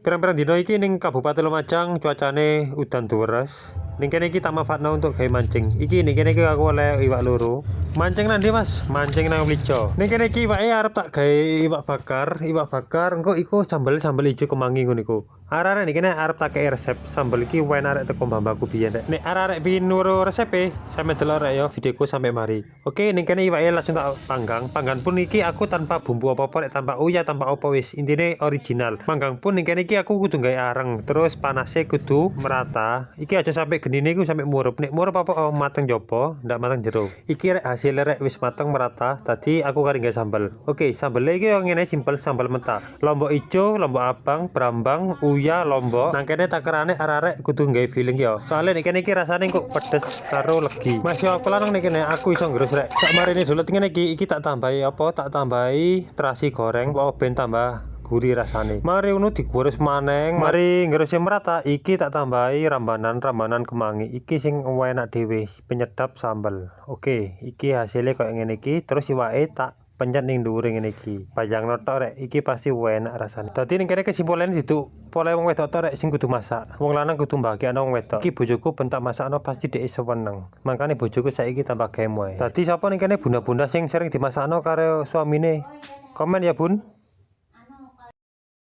Pirang-pirang dino iki ning Kabupaten Lumajang cuacane udan deres. Ning kene iki tak manfaatno untuk gawe mancing. Iki ning kene iki aku oleh iwak loro. Mancing nang ndi, Mas? Mancing nang Blijo. Ning kene iki iwake arep tak gawe iwak bakar. Iwak bakar engko iku sambel ijo kemangi ngono iku. Arek-arek ning kene arep tak kei resep sambel iki wen arek teko mbambaku biyen rek. Nek arek-arek biyen nuru resepe, sampe delok rek yo videoku sampe mari. Oke, ning kene iwake langsung tak panggang. Panggan pun iki aku tanpa bumbu apa-apa rek, tanpa uyah, tanpa apa wis. Intine original. Manggang pun ning kene iki aku kudu gawe areng. Terus panase kudu merata. Iki aja sampe genine iku sampe murup. Nek murup apa mateng jopo, ndak mateng jero. Iki rek hasil rek wis mateng merata. Tadi aku kari gawe sambel. Oke, sambel iki yo ngene simpel sambel mentah. Lombok ijo, lombok abang, brambang, uyah, lombok. Nang kene takerane arek-arek kudu gawe feeling yo. Soale nek kene iki rasane kok pedes karo legi. Mas yo aku lanang nek kene aku iso ngerus rek. Sak marine dulu ngene iki tak tambahi apa? Tak tambahi terasi goreng apa ben tambah gurih rasane. Mari ngono digores maneng, mari ngerus merata. Iki tak tambahi rambanan kemangi. Iki sing enak dhewe, penyedap sambel. Oke, iki hasilnya kayak ngene iki. Terus iwake tak penyet ning dhuwure ngene iki. Pajang notok rek, iki pasti enak rasane. Dadi ning kene kesimpulan itu pole wong wedok tok rek sing kudu masak. Wong lanang kudu mbahagiakno wong wedok. Iki bojoku ben tak masakno pasti dhek seneng. Makane bojoku saiki tambah gemoy. Dadi sapa ning kene bunda-bunda sing sering dimasakno karo suamine? Komen ya, Bun.